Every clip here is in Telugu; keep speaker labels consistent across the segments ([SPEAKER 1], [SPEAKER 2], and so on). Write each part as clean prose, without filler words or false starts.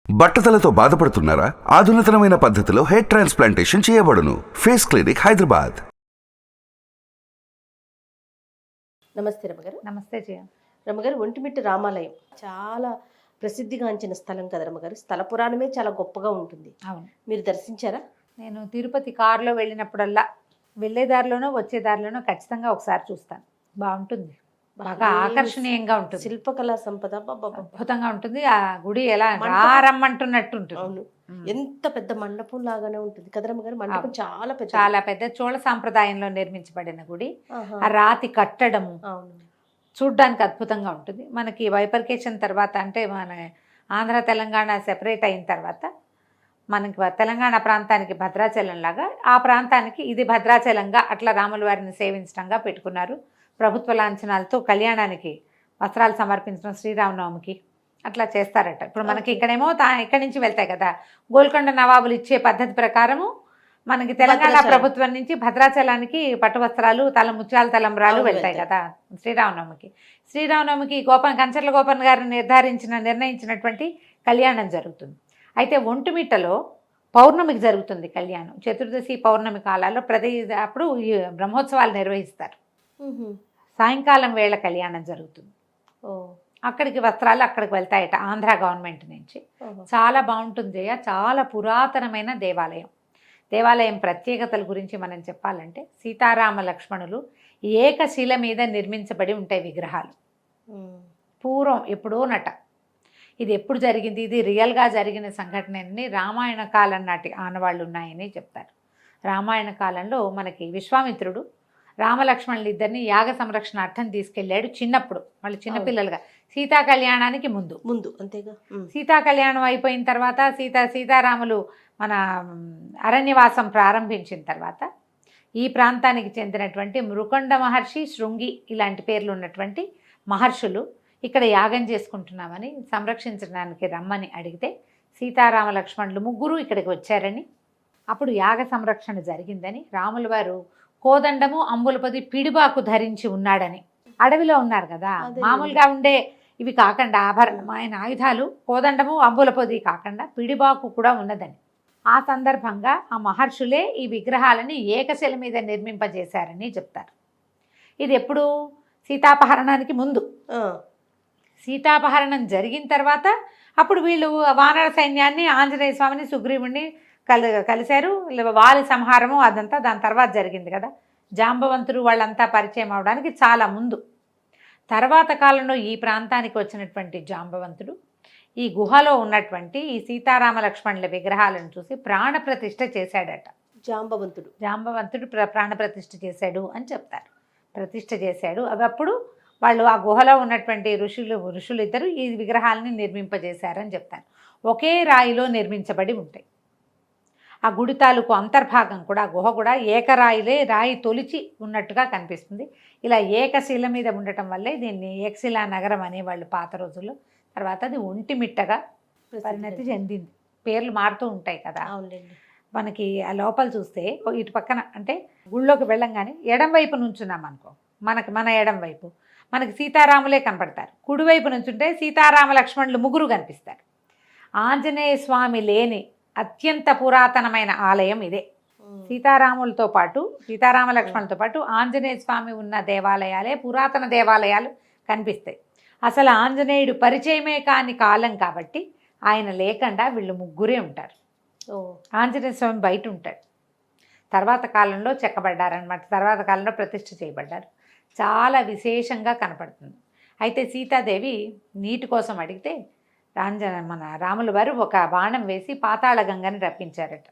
[SPEAKER 1] బట్టతలతో బాధపడుతున్నారా? ఆధునితనమైన పద్ధతిలో హెయిర్ ట్రాన్స్ప్లాంటేషన్ చేయబడును. Face clinic, Hyderabad.
[SPEAKER 2] నమస్తే రమగారు.
[SPEAKER 3] నమస్తే జయ.
[SPEAKER 2] రమగారు, ఒంటిమిట్ట రామాలయం చాలా ప్రసిద్ధిగాంచిన స్థలం కదా రమగారు. స్థల పురాణమే చాలా గొప్పగా ఉంటుంది.
[SPEAKER 3] అవును,
[SPEAKER 2] మీరు దర్శించారా?
[SPEAKER 3] నేను తిరుపతి కారులో వెళ్ళినప్పుడల్లా వెళ్ళే దారిలోనో వచ్చే దారిలోనో ఖచ్చితంగా ఒకసారి చూస్తాను. బాగుంటుంది, బాగా ఆకర్షణీయంగా ఉంటుంది.
[SPEAKER 2] శిల్పకళా సంపద
[SPEAKER 3] అద్భుతంగా ఉంటుంది. ఆ గుడి ఎలా రారమ్మంటున్నట్టు ఉంటుంది.
[SPEAKER 2] అవును, ఎంత పెద్ద మండపం లాగానే ఉంటుంది కదా రమగారు. మండపం చాలా పెద్ద,
[SPEAKER 3] చాలా పెద్ద చోళ సాంప్రదాయంలో నిర్మించబడిన గుడి. ఆ రాతి కట్టడము చూడ్డానికి అద్భుతంగా ఉంటుంది. మనకి బైఫర్కేషన్ తర్వాత, అంటే మన ఆంధ్ర తెలంగాణ సెపరేట్ అయిన తర్వాత మనకి తెలంగాణ ప్రాంతానికి భద్రాచలం లాగా, ఆ ప్రాంతానికి ఇది భద్రాచలంగా అట్లా రాముల వారిని సేవించడంగా పెట్టుకున్నారు. ప్రభుత్వ లాంఛనాలతో కళ్యాణానికి వస్త్రాలు సమర్పించడం శ్రీరామనవమికి అట్లా చేస్తారట. ఇప్పుడు మనకి ఇక్కడేమో ఇక్కడి నుంచి వెళ్తాయి కదా, గోల్కొండ నవాబులు ఇచ్చే పద్ధతి ప్రకారము మనకి తెలంగాణ ప్రభుత్వం నుంచి భద్రాచలానికి పట్టు వస్త్రాలు, ముత్యాల తలంబ్రాలు వెళ్తాయి కదా శ్రీరామనవమికి. శ్రీరామనవమికి కంచర్ల గోపన్ గారు నిర్ణయించినటువంటి కళ్యాణం జరుగుతుంది. అయితే ఒంటిమిట్టలో పౌర్ణమికి జరుగుతుంది కళ్యాణం. చతుర్దశి పౌర్ణమి కాలాల్లో అప్పుడు ఈ బ్రహ్మోత్సవాలు నిర్వహిస్తారు. సాయంకాలం వేళ కళ్యాణం జరుగుతుంది. అక్కడికి వస్త్రాలు అక్కడికి వెళ్తాయట ఆంధ్ర గవర్నమెంట్ నుంచి. చాలా బాగుంటుంది. చాలా పురాతనమైన దేవాలయం ప్రత్యేకతల గురించి మనం చెప్పాలంటే, సీతారామ లక్ష్మణులు ఏకశిల మీద నిర్మించబడి ఉంటాయి విగ్రహాలు. పూర్వం ఎప్పుడో నట. ఇది ఎప్పుడు జరిగింది, ఇది రియల్గా జరిగిన సంఘటనని రామాయణ కాలం నాటి ఆనవాళ్ళు ఉన్నాయని చెప్తారు. రామాయణ కాలంలో మనకి విశ్వామిత్రుడు రామలక్ష్మణులు ఇద్దరిని యాగ సంరక్షణార్థం తీసుకెళ్ళాడు చిన్నప్పుడు, వాళ్ళు చిన్నపిల్లలుగా. సీతా కళ్యాణానికి ముందు
[SPEAKER 2] అంతేగా.
[SPEAKER 3] సీతా కళ్యాణం అయిపోయిన తర్వాత సీతారాములు మన అరణ్యవాసం ప్రారంభించిన తర్వాత ఈ ప్రాంతానికి చెందినటువంటి మృకండ మహర్షి, శృంగి ఇలాంటి పేర్లు ఉన్నటువంటి మహర్షులు ఇక్కడ యాగం చేసుకుంటున్నామని సంరక్షించడానికి రమ్మని అడిగితే, సీతారామ లక్ష్మణులు ముగ్గురు ఇక్కడికి వచ్చారని, అప్పుడు యాగ సంరక్షణ జరిగిందని, రాముల వారు కోదండము అంబులపది పిడిబాకు ధరించి ఉన్నాడని, అడవిలో ఉన్నారు కదా మామూలుగా ఉండే ఇవి కాకుండా ఆయన ఆయుధాలు కోదండము అంబులపది కాకుండా పిడిబాకు కూడా ఉన్నదని, ఆ సందర్భంగా ఆ మహర్షులే ఈ విగ్రహాలని ఏకశిల మీద నిర్మింపజేశారని చెప్తారు. ఇది ఎప్పుడు? సీతాపహరణానికి ముందు. సీతాపహరణం జరిగిన తర్వాత అప్పుడు వీళ్ళు వానర సైన్యాన్ని, ఆంజనేయ స్వామిని, సుగ్రీవుడిని కలిశారు. వాలి సంహారము అదంతా దాని తర్వాత జరిగింది కదా. జాంబవంతుడు వాళ్ళంతా పరిచయం అవడానికి చాలా ముందు. తర్వాత కాలంలో ఈ ప్రాంతానికి వచ్చినటువంటి జాంబవంతుడు ఈ గుహలో ఉన్నటువంటి ఈ సీతారామ లక్ష్మణుల విగ్రహాలను చూసి ప్రాణప్రతిష్ఠ చేశాడట. జాంబవంతుడు ప్రాణప్రతిష్ఠ చేశాడు అని చెప్తారు. ప్రతిష్ఠ చేశాడు. అప్పుడు వాళ్ళు ఆ గుహలో ఉన్నటువంటి ఋషులు ఇద్దరు ఈ విగ్రహాలని నిర్మింపజేశారని చెప్తారు. ఒకే రాయిలో నిర్మించబడి ఉంటాయి. ఆ గుడి తాలూకు అంతర్భాగం కూడా, గుహ కూడా రాయి తొలిచి ఉన్నట్టుగా కనిపిస్తుంది. ఇలా ఏకశిల మీద ఉండటం వల్లే దీన్ని ఏకశిలా నగరం అనేవాళ్ళు పాత రోజుల్లో. తర్వాత అది ఒంటిమిట్టగా పరిణతి చెందింది. పేర్లు మారుతూ ఉంటాయి కదా. మనకి ఆ లోపల చూస్తే ఇటు పక్కన, అంటే గుళ్ళోకి వెళ్ళంగానే ఎడం వైపు నుంచున్నాం అనుకో, మన ఎడం వైపు మనకి సీతారాములే కనపడతారు. కుడివైపు నుంచుంటే సీతారామ లక్ష్మణులు ముగ్గురు కనిపిస్తారు. ఆంజనేయ స్వామి లేని అత్యంత పురాతనమైన ఆలయం ఇదే. సీతారాములతో పాటు, సీతారామ లక్ష్మణులతో పాటు ఆంజనేయ స్వామి ఉన్న దేవాలయాలే పురాతన దేవాలయాలు కనిపిస్తాయి. అసలు ఆంజనేయుడు పరిచయమే కాని కాలం కాబట్టి ఆయన లేకుండా వీళ్ళు ముగ్గురే ఉంటారు. ఆంజనేయ స్వామి బయట ఉంటాడు. తర్వాత కాలంలో చెక్కబడ్డారనమాట. తర్వాత కాలంలో ప్రతిష్ఠ చేయబడ్డారు. చాలా విశేషంగా కనపడుతుంది. అయితే సీతాదేవి నీటి కోసం అడిగితే మన రాముల వారు ఒక బాణం వేసి పాతాళ గంగని రప్పించారట.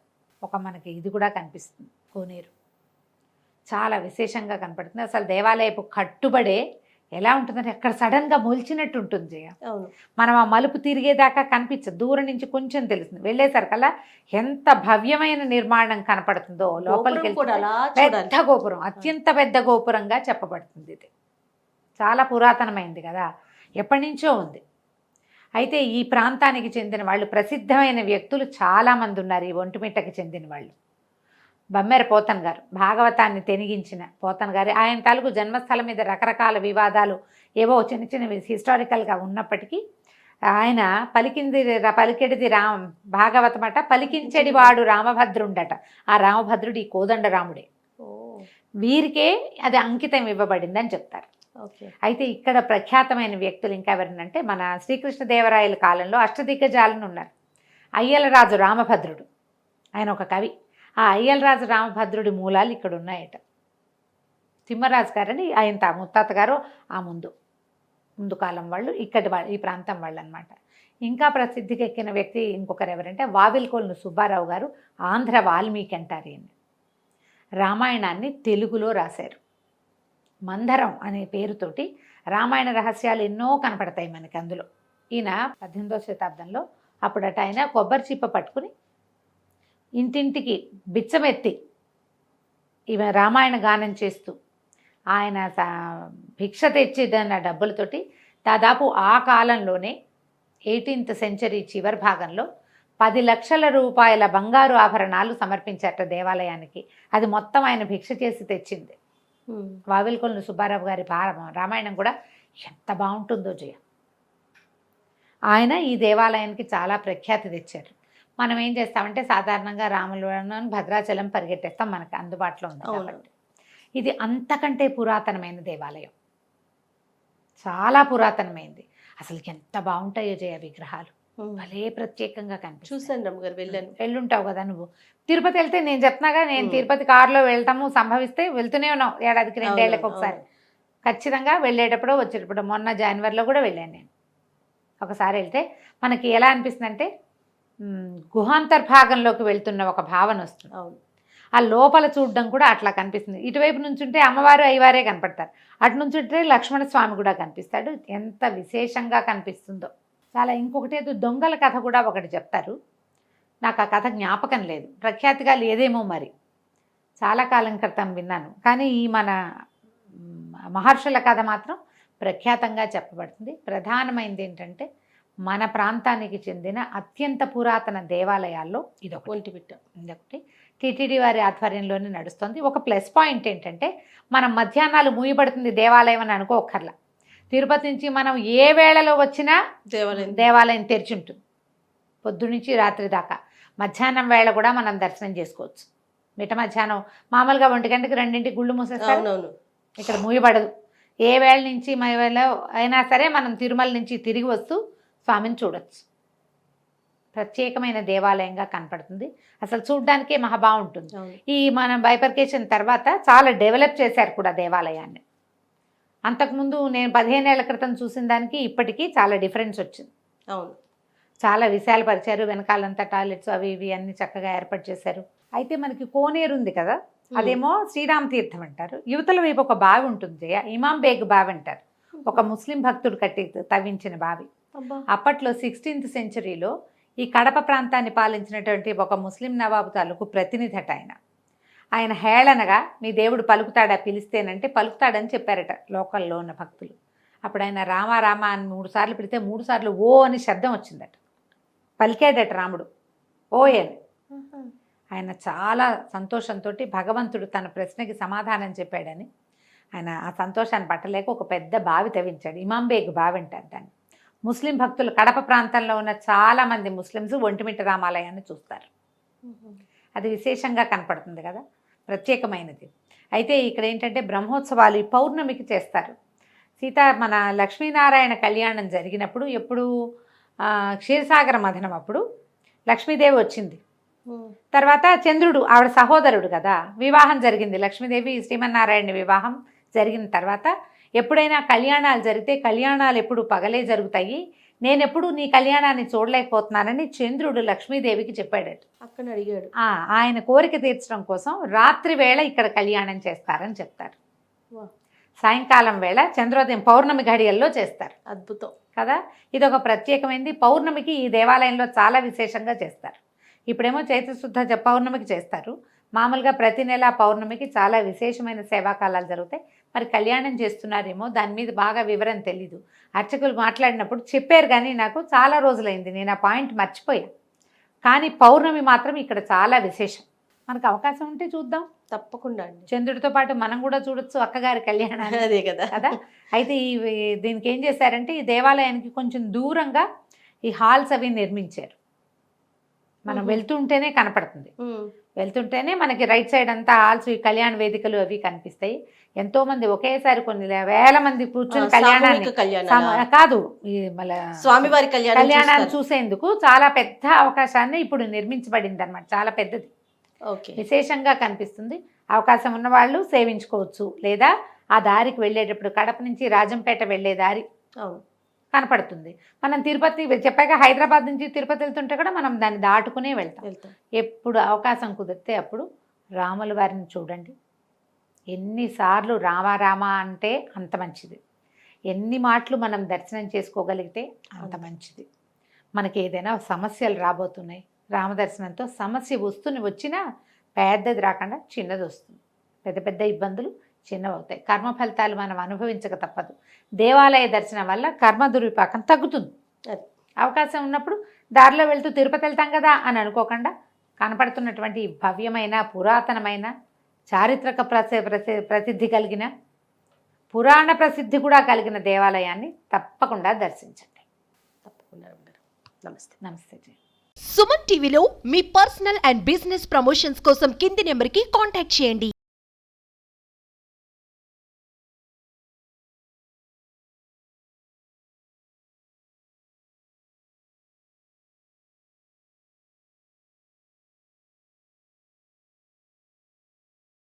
[SPEAKER 3] మనకి ఇది కూడా కనిపిస్తుంది, కోనేరు. చాలా విశేషంగా కనపడుతుంది. అసలు దేవాలయపు కట్టుబడే ఎలా ఉంటుందంటే అక్కడ సడన్గా మొలిచినట్టు ఉంటుంది జయ. మనం ఆ మలుపు తిరిగేదాకా కనిపించదు, దూరం నుంచి కొంచెం తెలుస్తుంది. వెళ్ళేసరికల్లా ఎంత భవ్యమైన నిర్మాణం కనపడుతుందో. లోపలికి పెద్ద గోపురం, అత్యంత పెద్ద గోపురంగా చెప్పబడుతుంది. ఇది చాలా పురాతనమైంది కదా, ఎప్పటి నుంచో ఉంది. అయితే ఈ ప్రాంతానికి చెందిన వాళ్ళు, ప్రసిద్ధమైన వ్యక్తులు చాలామంది ఉన్నారు ఈ ఒంటిమిట్టకి చెందిన వాళ్ళు. బమ్మెర పోతన్ గారు, భాగవతాన్ని తెనిగించిన పోతన్ గారు, ఆయన తాలూకు జన్మస్థలం మీద రకరకాల వివాదాలు ఏవో చిన్న చిన్నవి హిస్టారికల్గా ఉన్నప్పటికీ ఆయన పలికెడిది భాగవతమట, పలికించెడి వాడు రామభద్రుండట. ఆ రామభద్రుడు ఈ కోదండరాముడే.
[SPEAKER 2] ఓ,
[SPEAKER 3] వీరికే అది అంకితం ఇవ్వబడింది అని చెప్తారు.
[SPEAKER 2] ఓకే.
[SPEAKER 3] అయితే ఇక్కడ ప్రఖ్యాతమైన వ్యక్తులు ఇంకా ఎవరినంటే మన శ్రీకృష్ణదేవరాయల కాలంలో అష్టదిగ్గజాలను ఉన్నారు. అయ్యలరాజు రామభద్రుడు ఆయన ఒక కవి. ఆ అయ్యలరాజు రామభద్రుడి మూలాలు ఇక్కడ ఉన్నాయట. తిమ్మరాజు గారని ఆయన ముత్తాత గారు ఆ ముందు కాలం వాళ్ళు, ఇక్కడి వాళ్ళు, ఈ ప్రాంతం వాళ్ళు అనమాట. ఇంకా ప్రసిద్ధికి ఎక్కిన వ్యక్తి ఇంకొకరు ఎవరంటే వావిల్కొలను సుబ్బారావు గారు. ఆంధ్ర వాల్మీకి అంటారు ఈయన. రామాయణాన్ని తెలుగులో రాశారు. మందరం అనే పేరుతోటి రామాయణ రహస్యాలు ఎన్నో కనపడతాయి మనకి అందులో. ఈయన 18వ శతాబ్దంలో అప్పుడట ఆయన కొబ్బరి చిప్ప పట్టుకుని ఇంటింటికి బిచ్చమెత్తి ఈమె రామాయణ గానం చేస్తూ ఆయన భిక్ష తెచ్చిదన్న డబ్బులతోటి దాదాపు ఆ కాలంలోనే 18th సెంచరీ చివరి భాగంలో 10 లక్షల రూపాయల బంగారు ఆభరణాలు సమర్పించారట దేవాలయానికి. అది మొత్తం ఆయన భిక్ష చేసి తెచ్చింది. వావిల్కొలను సుబ్బారావు గారి రామాయణం కూడా ఎంత బాగుంటుందో జయ. ఆయన ఈ దేవాలయానికి చాలా ప్రఖ్యాతి తెచ్చారు. మనం ఏం చేస్తామంటే సాధారణంగా రాములవరం భద్రాచలం పరిగెట్టేస్తాం, మనకు అందుబాటులో ఉంది కాబట్టి. ఇది అంతకంటే పురాతనమైన దేవాలయం, చాలా పురాతనమైంది. అసలు ఎంత బాగుంటాయో జయ విగ్రహాలు, భలే ప్రత్యేకంగా కనిపిస్తాయి.
[SPEAKER 2] చూసాను రమ్మగారు,
[SPEAKER 3] వెళ్ళుంటావు కదా నువ్వు. తిరుపతి వెళ్తే నేను చెప్తున్నాగా, నేను తిరుపతి కారులో వెళ్తాము, సంభవిస్తే వెళ్తూనే ఉన్నాం ఏడాదికి 2 ఏళ్ళకి ఒకసారి. ఖచ్చితంగా వెళ్ళేటప్పుడు వచ్చేటప్పుడు. మొన్న జనవరిలో కూడా వెళ్ళాను నేను. ఒకసారి వెళ్తే మనకి ఎలా అనిపిస్తుంది అంటే గుహాంతర్భాగంలోకి వెళ్తున్న ఒక భావన వస్తుంది.
[SPEAKER 2] అవును,
[SPEAKER 3] ఆ లోపల చూడడం కూడా అట్లా కనిపిస్తుంది. ఇటువైపు నుంచి ఉంటే అమ్మవారు అయ్యవారే కనపడతారు, అటు నుంచి ఉంటే లక్ష్మణ స్వామి కూడా కనిపిస్తాడు. ఎంత విశేషంగా కనిపిస్తుందో చాలా. ఇంకొకటి ఏదో దొంగల కథ కూడా ఒకటి చెప్తారు, నాకు ఆ కథ జ్ఞాపకం లేదు, ప్రఖ్యాతిగా లేదేమో మరి, చాలా కాలం క్రితం విన్నాను. కానీ ఈ మన మహర్షుల కథ మాత్రం ప్రఖ్యాతంగా చెప్పబడుతుంది. ప్రధానమైనది ఏంటంటే మన ప్రాంతానికి చెందిన అత్యంత పురాతన దేవాలయాల్లో ఇదొకటి.
[SPEAKER 2] ఒంటిమిట్ట
[SPEAKER 3] ఇదొకటి టీటీడీ వారి ఆధ్వర్యంలోనే నడుస్తుంది. ఒక ప్లస్ పాయింట్ ఏంటంటే మనం మధ్యాహ్నాలు మూయబడుతుంది దేవాలయం అని అనుకోకర్లా. తిరుపతి నుంచి మనం ఏ వేళలో వచ్చినా దేవాలయం తెరిచి ఉంటుంది, పొద్దునుంచి రాత్రి దాకా. మధ్యాహ్నం వేళ కూడా మనం దర్శనం చేసుకోవచ్చు. మిట్ట మధ్యాహ్నం మామూలుగా 1 గంటకి 2ంటికి గుళ్ళు మూసేస్తారు, ఇక్కడ మూయబడదు. ఏ వేళ నుంచి వేళ అయినా సరే మనం తిరుమల నుంచి తిరిగి వస్తూ స్వామిని చూడొచ్చు. ప్రత్యేకమైన దేవాలయంగా కనపడుతుంది. అసలు చూడ్డానికే మహా బాగుంటుంది. ఈ మనం బైఫర్కేషన్ తర్వాత చాలా డెవలప్ చేశారు కూడా దేవాలయాన్ని. అంతకుముందు నేను 15 ఏళ్ల క్రితం చూసిన దానికి ఇప్పటికీ చాలా డిఫరెన్స్ వచ్చింది.
[SPEAKER 2] అవును,
[SPEAKER 3] చాలా విశాలపరిచారు. వెనకాలంతా టాయిలెట్స్ అవి ఇవి అన్ని చక్కగా ఏర్పాటు చేశారు. అయితే మనకి కోనేరు ఉంది కదా, అదేమో శ్రీరామ తీర్థం అంటారు. యువతల వైపు ఒక బావి ఉంటుంది, ఇమాం బేగ్ బావి అంటారు. ఒక ముస్లిం భక్తుడు తవ్వించిన బావి. అప్పట్లో 16th సెంచరీలో ఈ కడప ప్రాంతాన్ని పాలించినటువంటి ఒక ముస్లిం నవాబు తాలూకు ప్రతినిధట ఆయన హేళనగా మీ దేవుడు పలుకుతాడా పిలిస్తేనంటే పలుకుతాడని చెప్పారట లోకల్లో ఉన్న భక్తులు. అప్పుడు ఆయన రామా రామా అని 3 సార్లు పిలిస్తే 3 సార్లు ఓ అని శబ్దం వచ్చిందట. పలికాడట రాముడు ఓ అని. ఆయన చాలా సంతోషంతో భగవంతుడు తన ప్రశ్నకి సమాధానం చెప్పాడని ఆయన ఆ సంతోషాన్ని పట్టలేక ఒక పెద్ద బావి తవ్వించాడు. ఇమాం బేగ్ బావి అంటారు దాన్ని. ముస్లిం భక్తులు కడప ప్రాంతంలో ఉన్న చాలామంది ముస్లిమ్స్ ఒంటిమిట్ట రామాలయాన్ని చూస్తారు. అది విశేషంగా కనపడుతుంది కదా, ప్రత్యేకమైనది. అయితే ఇక్కడ ఏంటంటే బ్రహ్మోత్సవాలు ఈ పౌర్ణమికి చేస్తారు. మన లక్ష్మీనారాయణ కళ్యాణం జరిగినప్పుడు ఎప్పుడు క్షీరసాగర మథనం అప్పుడు లక్ష్మీదేవి వచ్చింది. తర్వాత చంద్రుడు ఆవిడ సహోదరుడు కదా, వివాహం జరిగింది. లక్ష్మీదేవి శ్రీమన్నారాయణ వివాహం జరిగిన తర్వాత ఎప్పుడైనా కళ్యాణాలు జరిగితే కళ్యాణాలు ఎప్పుడు పగలే జరుగుతాయి, నేనెప్పుడు నీ కళ్యాణాన్ని చూడలేకపోతున్నానని చంద్రుడు లక్ష్మీదేవికి చెప్పాడట.
[SPEAKER 2] అక్కడ అడిగాడు.
[SPEAKER 3] ఆయన కోరిక తీర్చడం కోసం రాత్రి వేళ ఇక్కడ కళ్యాణం చేస్తారని చెప్తారు. సాయంకాలం వేళ చంద్రోదయం పౌర్ణమి ఘడియల్లో చేస్తారు.
[SPEAKER 2] అద్భుతం
[SPEAKER 3] కదా. ఇది ఒక ప్రత్యేకమైనది. పౌర్ణమికి ఈ దేవాలయంలో చాలా విశేషంగా చేస్తారు. ఇప్పుడేమో చైత్రశుద్ధ పౌర్ణమికి చేస్తారు. మామూలుగా ప్రతి నెల పౌర్ణమికి చాలా విశేషమైన సేవాకాలాలు జరుగుతాయి. మరి కళ్యాణం చేస్తున్నారేమో, దాని మీద బాగా వివరం తెలీదు. అర్చకులు మాట్లాడినప్పుడు చెప్పారు కానీ నాకు చాలా రోజులైంది, నేను ఆ పాయింట్ మర్చిపోయా. కానీ పౌర్ణమి మాత్రం ఇక్కడ చాలా విశేషం. మనకు అవకాశం ఉంటే చూద్దాం.
[SPEAKER 2] తప్పకుండా అండి.
[SPEAKER 3] చంద్రుడితో పాటు మనం కూడా చూడొచ్చు అక్కగారి కళ్యాణాన్ని
[SPEAKER 2] అదే కదా.
[SPEAKER 3] కదా. అయితే దీనికి ఏం చేశారంటే ఈ దేవాలయానికి కొంచెం దూరంగా ఈ హాల్స్ అవి నిర్మించారు. మనం వెళ్తుంటేనే కనపడుతుంది, వెళ్తుంటేనే మనకి రైట్ సైడ్ అంతా హాల్స్, ఈ కళ్యాణ వేదికలు అవి కనిపిస్తాయి. ఎంతో మంది ఒకేసారి కొన్ని వేల మంది కూర్చొని కళ్యాణాన్ని కాదు ఈ మళ్ళీ
[SPEAKER 2] స్వామివారి
[SPEAKER 3] కళ్యాణాన్ని చూసేందుకు చాలా పెద్ద అవకాశాన్ని ఇప్పుడు నిర్మించబడింది అనమాట. చాలా పెద్దది, విశేషంగా కనిపిస్తుంది. అవకాశం ఉన్న వాళ్ళు సేవించుకోవచ్చు. లేదా ఆ దారికి వెళ్ళేటప్పుడు కడప నుంచి రాజంపేట వెళ్ళే దారి కనపడుతుంది. మనం తిరుపతి చెప్పాక హైదరాబాద్ నుంచి తిరుపతి వెళ్తుంటే కూడా మనం దాన్ని దాటుకునే వెళ్తాం. ఎప్పుడు అవకాశం కుదిరితే అప్పుడు రాముల వారిని చూడండి. ఎన్నిసార్లు రామ అంటే అంత మంచిది. ఎన్ని మాటలు మనం దర్శనం చేసుకోగలిగితే అంత మంచిది. మనకి ఏదైనా సమస్యలు రాబోతున్నాయి, రామదర్శనంతో సమస్య వచ్చినా పెద్దది రాకుండా చిన్నది వస్తుంది. పెద్ద పెద్ద ఇబ్బందులు చిన్నవి అవుతాయి. కర్మ ఫలితాలు మనం అనుభవించక తప్పదు. దేవాలయ దర్శనం వల్ల కర్మ దుర్విపాకం తగ్గుతుంది. అవకాశం ఉన్నప్పుడు దారిలో వెళ్తూ తిరుపతి వెళ్తాం కదా అని అనుకోకుండా కనపడుతున్నటువంటి భవ్యమైన పురాతనమైన చారిత్రక ప్రసిద్ధి కలిగిన పురాణ ప్రసిద్ధి కూడా కలిగిన దేవాలయాన్ని తప్పకుండా దర్శించండి.
[SPEAKER 2] తప్పకుండా. నమస్తే.
[SPEAKER 3] నమస్తే.
[SPEAKER 4] సుమన్ టీవీలో మీ పర్సనల్ అండ్ బిజినెస్ ప్రమోషన్స్ కోసం కింది నెంబర్కి కాంటాక్ట్ చేయండి.